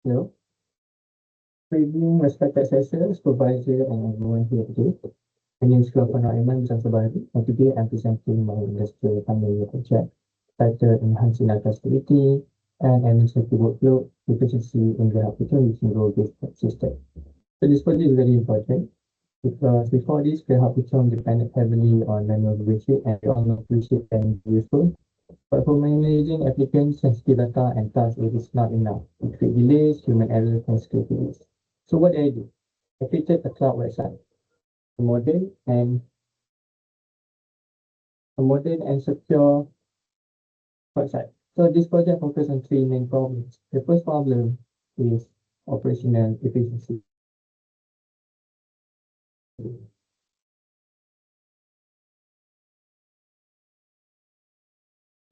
Hello. Good evening, respected assessors, supervisor, and everyone here today. My name is Khulafa and today I'm presenting my industrial final year project titled Enhancing Data Stability and Administrative Workflow Efficiency in the Application using Role-Based System. So this project is very important because before this, the application depended heavily on manual revision, and we all know revision can be useful. But for managing applicants, sensitive data and tasks, it is not enough. It creates delays, human error, and skill delays. So what did I do? I created a cloud website, a modern and secure website. So this project focuses on three main problems. The first problem is operational efficiency.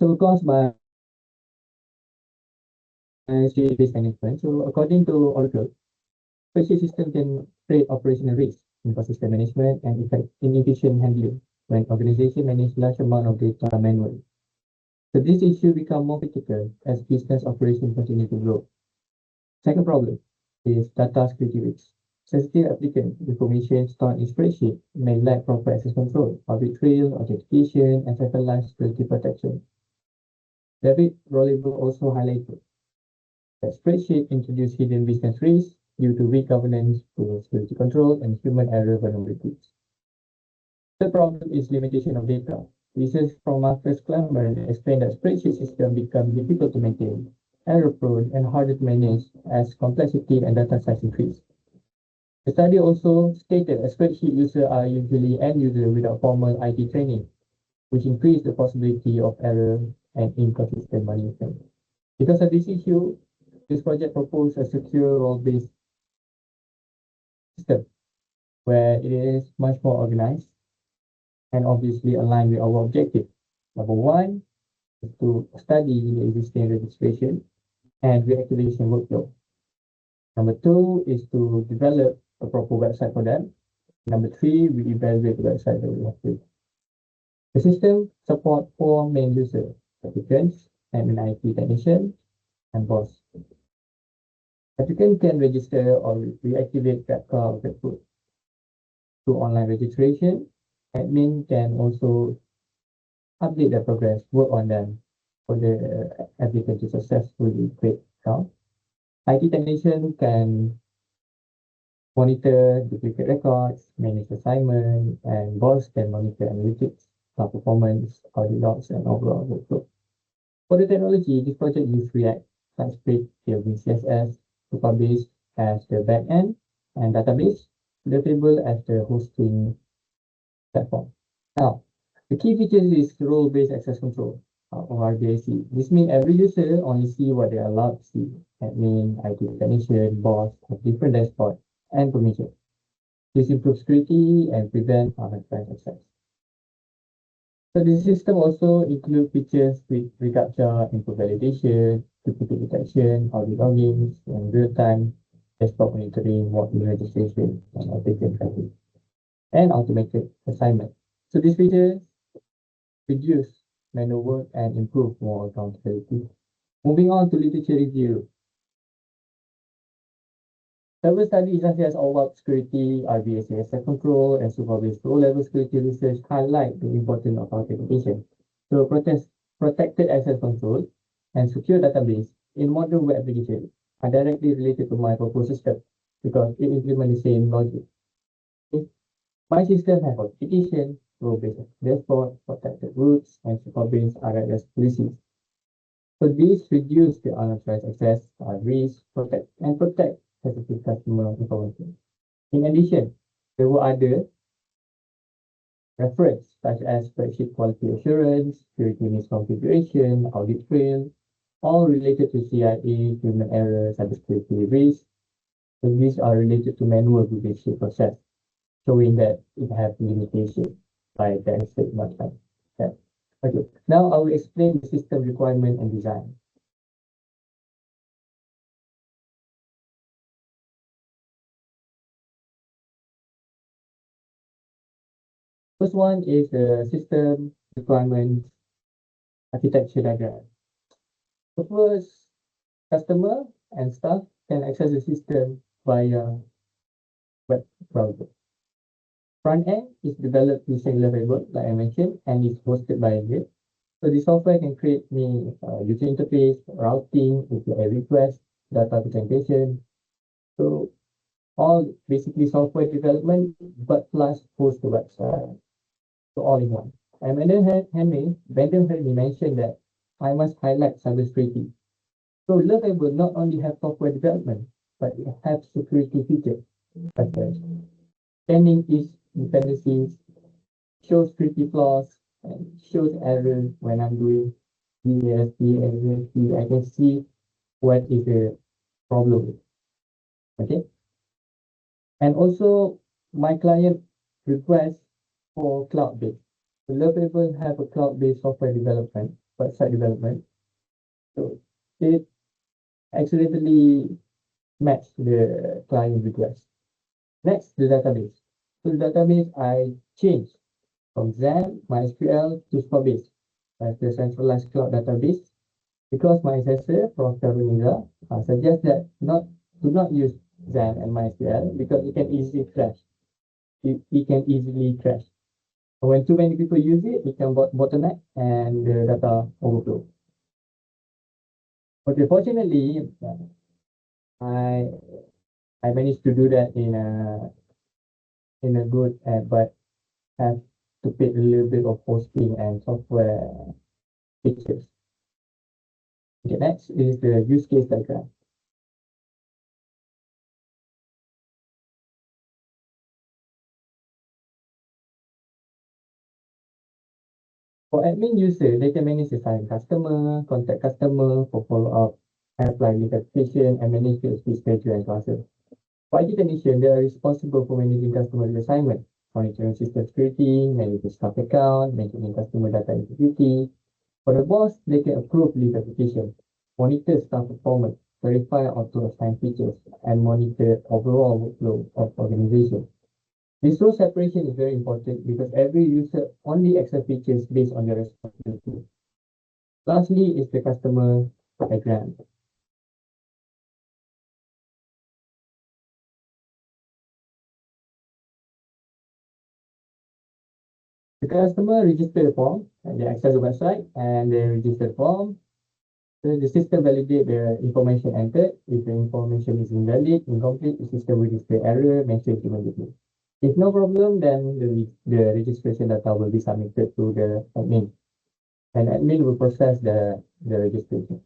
So caused by database management. So according to Oracle, spreadsheet system can create operational risk, inconsistent management, and inefficient handling when organization manage large amount of data manually. So this issue become more critical as business operations continue to grow. Second problem is data security risks. Sensitive applicant information stored in spreadsheet may lack proper access control, audit trail, authentication, and centralized security protection. David Rolliver also highlighted that spreadsheet introduce hidden business risks due to weak governance, poor security control, and human error vulnerabilities. The problem is limitation of data. Research from Marcus Klemmer explained that spreadsheet system become difficult to maintain, error-prone, and harder to manage as complexity and data size increase. The study also stated that spreadsheet users are usually end users without formal IT training, which increase the possibility of error and inconsistent management. Because of this issue, this project proposed a secure role-based system where it is much more organized and obviously aligned with our objective. Number one is to study the existing registration and reactivation workflow. Number two is to develop a proper website for them. Number three, we evaluate the website that we have built. The system supports four main users: applicants, admin IT technician, and boss. Applicant can register or reactivate Kafka or Grapefruit through online registration. Admin can also update their progress, work on them for the applicant to successfully create account. IT technician can monitor duplicate records, manage assignment, and boss can monitor analytics, performance, audit logs, and overall workflow. For the technology, this project uses React, TypeScript, building CSS, database as the backend, and database, the table as the hosting platform. Now, the key features is role-based access control, or RBAC. This means every user only see what they are allowed to see. Admin, IT technician, boss have different dashboard and permission. This improves security and prevent unauthorized access. So the system also includes features with reCAPTCHA, input validation, duplicate detection, audit logins, and real-time desktop monitoring, walk-in registration, and application tracking, and automated assignment. So these features reduce manual work and improve more accountability. Moving on to literature review. Several studies such as OWASP security, RBAC access control, and supervised low-level security research highlight the importance of authentication. So protected access control and secure database in modern web applications are directly related to my proposed system because it implements the same logic. Okay. My system has authentication, role-based dashboard, protected routes, and supervised RIS policies. So these reduce the unauthorized access, risk, protect sensitive customer information. In addition, there were other reference such as spreadsheet quality assurance, security misconfiguration, audit trail, all related to CIA, human error, cybersecurity risk. So these are related to manual revision process, showing that it has limitation like I said much like that. Okay, now I will explain the system requirement and design. First one is the system requirement architecture diagram. The first, customer and staff can access the system via web browser. Front end is developed using Lovable, like I mentioned, and is hosted by it. So the software can create me user interface, routing, API request, data presentation. So all basically software development, but plus host the website. So all in one. And Brandon heard me mention that I must highlight cybersecurity. So Lovable not only have software development, but it has security features such as scanning each dependencies, shows security flaws, and shows errors when I'm doing DSP and USP. I can see what is the problem. Okay. And also my client requests for cloud-based. So Lovable have a cloud-based software development, website development. So it accidentally matched the client request. Next, the database. So the database I changed from XAMPP, MySQL to Spot-based as the centralized cloud database because my assessor, Prof. Karunira, suggests that do not use XAMPP and MySQL because it can easily crash. It can easily crash. When too many people use it, it can bottleneck and the data overflow. Okay, fortunately, I I managed to do that in a good but have to pay a little bit of hosting and software features. Okay, next is the use case diagram. For admin user, they can manage assign customer, contact customer for follow-up, apply notification, and manage the schedule and classes. For IT technician, they are responsible for managing customer assignment, monitoring system security, managing staff account, maintaining customer data integrity. For the boss, they can approve leave application, monitor staff performance, verify auto-assigned features, and monitor overall workflow of organization. This role separation is very important because every user only access features based on their responsibility. Lastly is the customer diagram. The customer register the form and they access the website and they register the form. So the system validate the information entered. If the information is invalid, incomplete, the system will display error message immediately. If no problem, then the registration data will be submitted to the admin. And admin will process the registration.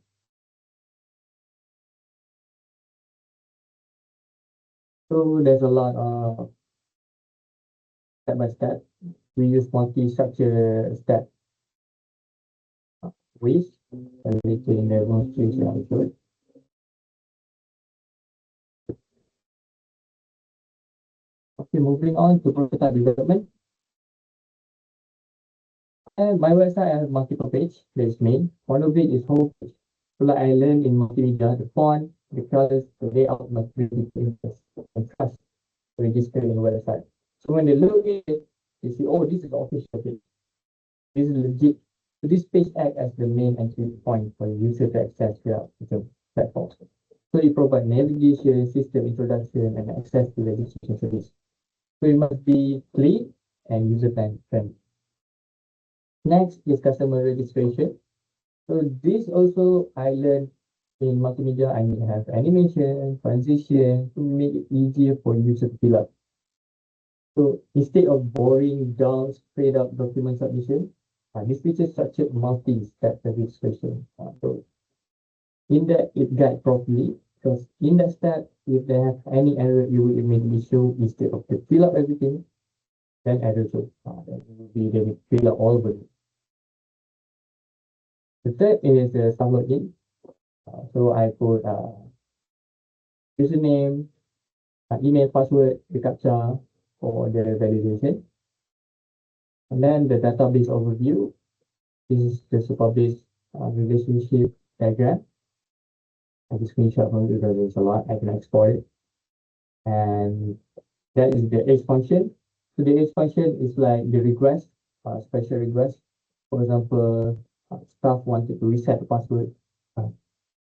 So there's a lot of step by step. We use multi-structure step ways and later in the demonstration I showed. Okay, moving on to prototype development. And my website I have multiple pages. There's main. One of it is home page. So like I learned in multimedia, the font, the colors, the layout must be interest and trust to register in the website. So when they look at it, they see, oh, this is the official page. This is legit. So this page acts as the main entry point for the user to access the platform. So it provides navigation, system introduction, and access to registration service. So it must be clean and user friendly. Next is customer registration. So this also I learned in multimedia. I need to have animation, transition to make it easier for user to fill up. So instead of boring, dull, straight up document submission, this feature structured multi-step registration. So in that it guide properly because in that step, if they have any error, you will immediately show instead of to fill up everything, then error show. Then it will be they will fill up all of it. The third is the staff login. So I put username, email, password, the captcha for the validation. And then the database overview. This is the super-based relationship diagram. I can screenshot from it because there's a lot. I can export it. And that is the edge function. So the edge function is like the request, special request. For example, staff wanted to reset the password.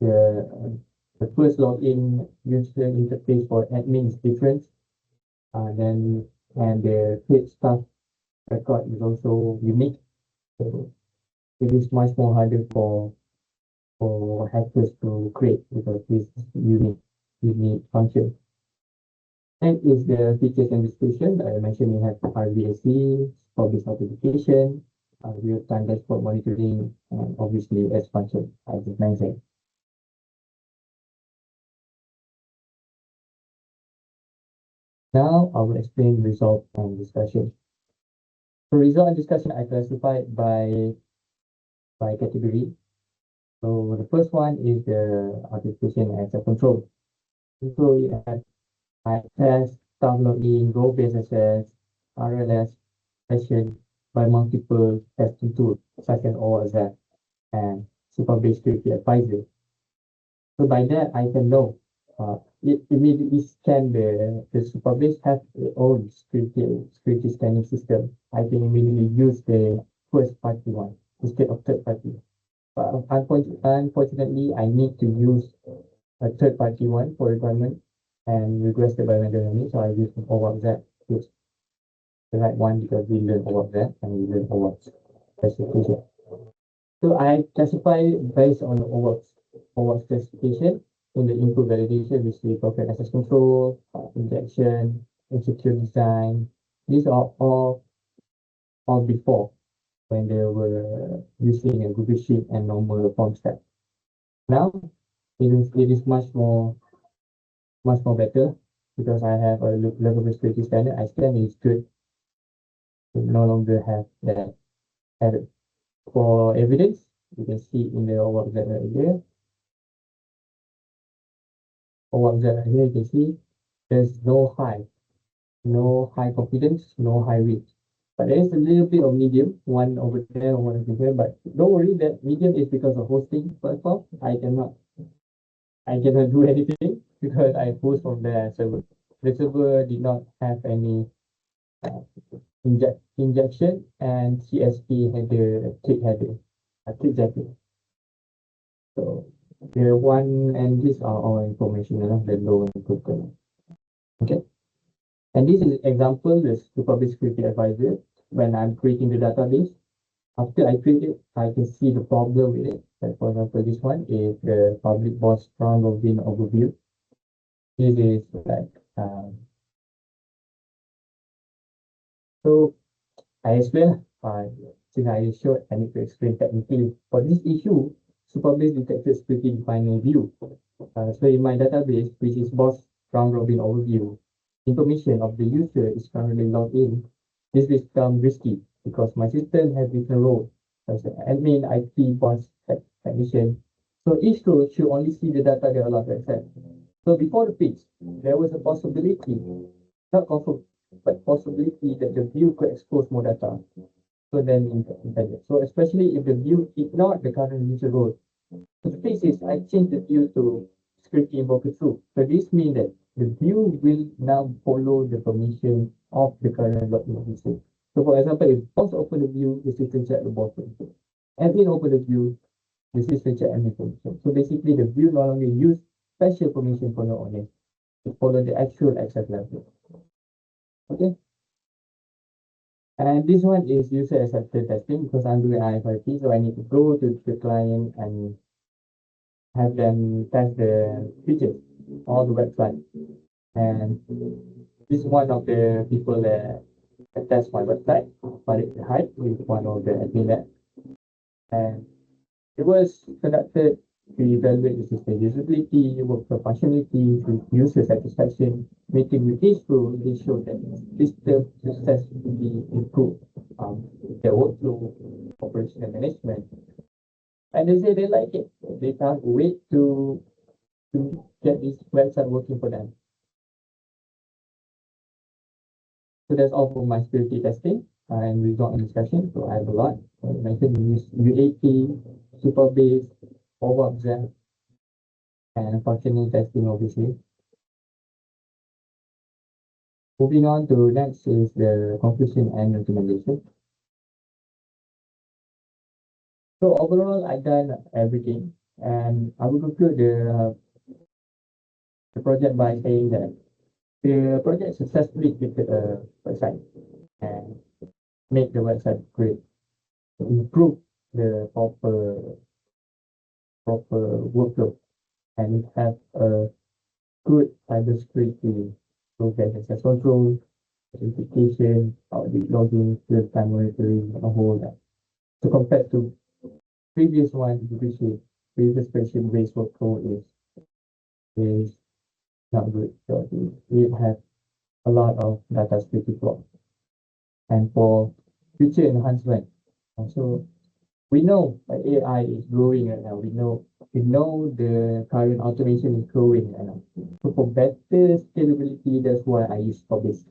The The first login user interface for admin is different. Then and the paid staff record is also unique. So it is much more harder for hackers to create because this unique function. And is the features and description. I mentioned we have RBSC, public notification, real-time dashboard monitoring, and obviously S function, I just mentioned. Now I will explain result and discussion. For result and discussion, I classify it by category. So the first one is the authentication and control. So we have access, downloading, role-based access, RLS, session by multiple testing tools such as OSF and Super-based security advisor. So by that, I can know it immediately scan the Super-based have their own security scanning system. I can immediately use the first party one instead of third party. But unfortunately, I need to use a third party one for requirement and requested by vendor only. So I use OWASP, which is the right one because we learn OWASP and we learn OWASP specification. So I classify based on OWASP specification in the input validation, which is perfect access control, injection, insecure design. These are all before when they were using a Google Sheet and normal form stack. Now it is much more better because I have a level of security standard. I scan is good. It no longer have that error. For evidence, you can see in the OWASP right here. OWASP right here, you can see there's no high confidence, no high risk. But there is a little bit of medium, one over there, one over here. But don't worry, that medium is because of hosting platform. I cannot do anything because I host from the server. The server did not have any uh, injection and CSP header, click header, click jacking. So the one and these are all information, the low and total. Okay. And this is example, this to public security advisor. When I'm creating the database, after I create it, I can see the problem with it. Like for example, this one is the public boss round robin overview. This is like so I explain since I showed I need to explain technically. For this issue, Superbase detected security defining view. So in my database, which is boss round robin overview, information of the user is currently logged in. This becomes risky because my system has different roles as an admin, IT, boss, technician. So each role should only see the data they are allowed to access. So before the fix, there was a possibility, not confirmed, but possibility that the view could expose more data. So then intended. So especially if the view ignored the current user role. So the fix is I change the view to script invoker true. So this means that the view will now follow the permission of the current login user. So for example, if boss open the view, the system check the boss permission. Admin open the view, the system check admin permission. So basically the view no longer use special permission for the owner to follow the actual access level. Okay. And this one is user accepted testing because I'm doing FYP, so I need to go to the client and have them test the features on the website. And this is one of the people that test my website, but it's Hype with one of the admin lab. And it was conducted to evaluate the system usability, workflow functionality, user satisfaction. Meeting with each rule, they showed that system successfully improved their workflow, operation and management. And they say they like it. They can't wait to get this website working for them. So that's all for my security testing and result and discussion. So I have a lot. I mentioned UAT, Superbase, OWASP, and functional testing, obviously. Moving on to next is the conclusion and recommendation. So overall, I done everything, and I will conclude the project by saying that the project successfully created a website and make the website great, improve the proper workflow, and have a good cybersecurity program, access control, authentication, audit logging, real-time monitoring, and a whole lot. So compared to previous one, which is previous version-based workflow is not good. So it has a lot of data security flaws. And for future enhancement, so we know that AI is growing right now. We know the current automation is growing right now. So for better scalability, that's why I use Cobase.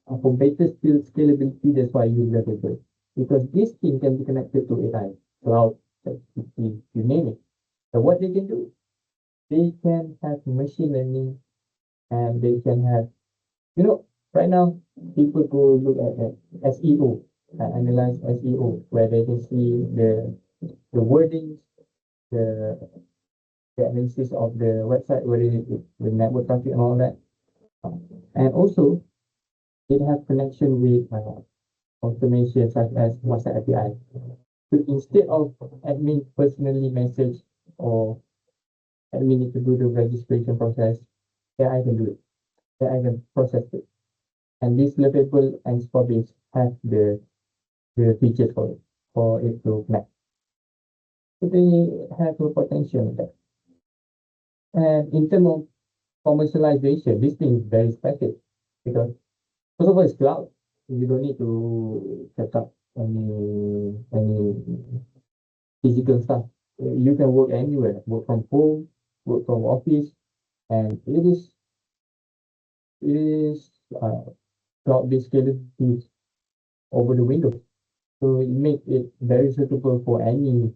For better scalability, that's why I use Levable. Because this thing can be connected to AI, cloud, ChatGPT, you name it. So what they can do, they can have machine learning and they can have, right now people go look at SEO, analyze SEO, where they can see the wordings, the the analysis of the website, whether the network traffic and all that. And also, it have connection with automation such as WhatsApp API. So instead of admin personally message or admin need to do the registration process, AI can do it. AI can process it. And this Lovable and Spobase have the features for it to connect. So they have a potential in that. And in terms of commercialization, this thing is very special because first of all, it's cloud. You don't need to set up any physical stuff. You can work anywhere, work from home, work from office, and it is cloud-based scalability over the Windows. So it makes it very suitable for any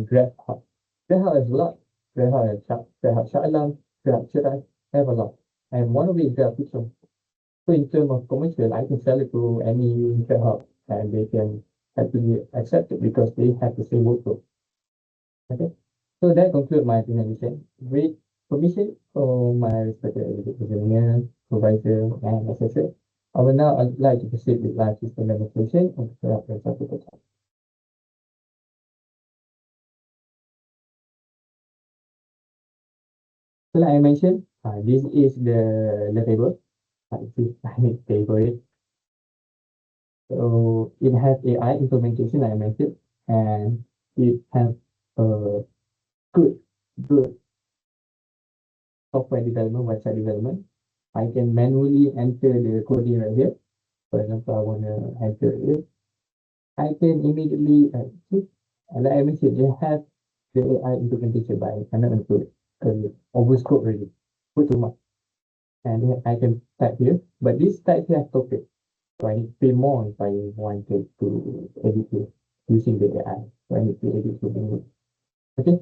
Grab hub. Grab hub has a lot. Grab hub has Grab hub Shah Alam, Grab hub Cherai, have a lot. And one of it is Grab Pixel. So in terms of commercial, I can sell it to any Grab hub and they can happily accept it because they have the same workflow. Okay. So that concludes my presentation. With permission from my respected engineer, supervisor, and assessor, I will now like to proceed with live system demonstration of the topic. So like I mentioned, this is the table. I table it. So it has AI implementation, like I mentioned, and it has a good good software development, website development. I can manually enter the coding right here. For example, I want to enter it. I can immediately see, and like I mentioned, they have the AI implementation, but I cannot include it because it's overscope already. Put too much. And then I can type here, but this type here has token. So I need to pay more if I wanted to edit it using the AI. So I need to edit something. Okay.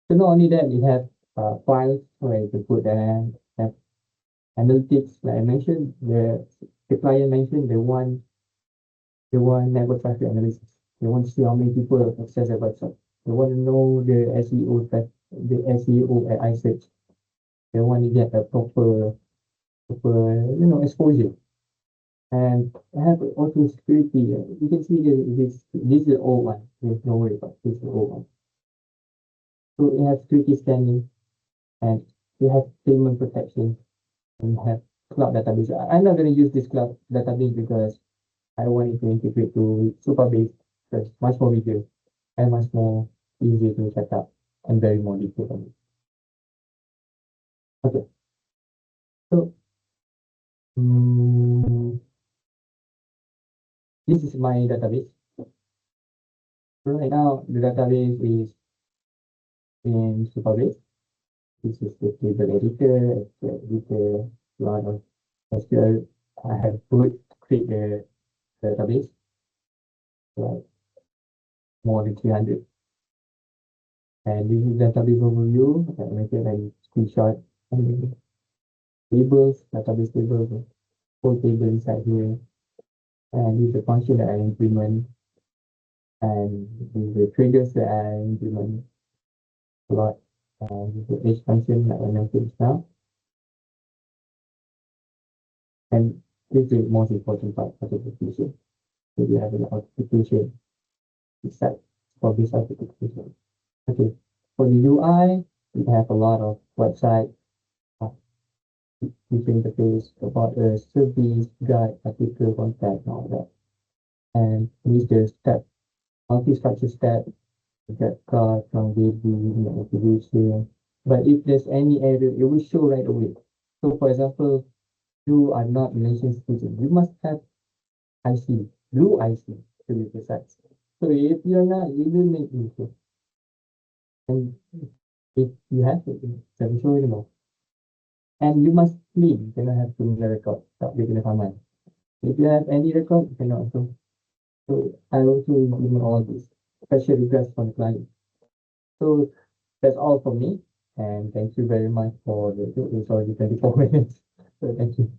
So not only that, it has files where you can put have analytics, like I mentioned, the client mentioned they want network traffic analysis. They want to see how many people access their website. They want to know the SEO at iSearch. They want to get a proper exposure. And have also security. You can see this is the old one. There's no worry about this is the old one. So it has security scanning and you have payment protection and you have cloud database. I'm not going to use this cloud database because I want it to integrate to Supabase because it's much more bigger and much more easier to set up and very more detailed on it. Okay, so this is my database. So right now the database is in Supabase. This is the table editor, SQL editor, lot of SQL. I have put create the database, like more than 300. And this is database overview. I mentioned and screenshot and tables, database tables, full table inside here. And this is the function that I implement. And these are the triggers that I implement a lot. the age function like I mentioned just now. And this is the most important part of the application. So we have an application set for this application. Okay, for the UI, we have a lot of website uh, user interface about the service, guide, article, contact, and all that. And these the step, multi-structure step, get card from baby, activation. But if there's any error, it will show right away. So for example, you are not Malaysian citizen, you must have IC, blue IC to be precise. So if you're not, you will make issue. And if you have it, it doesn't show anymore. And you must clean, you cannot have criminal record, tak boleh kena saman. If you have any record, you cannot also. So I also give all this special request from the client. So that's all for me. And thank you very much for the, it's already 24 minutes. So thank you.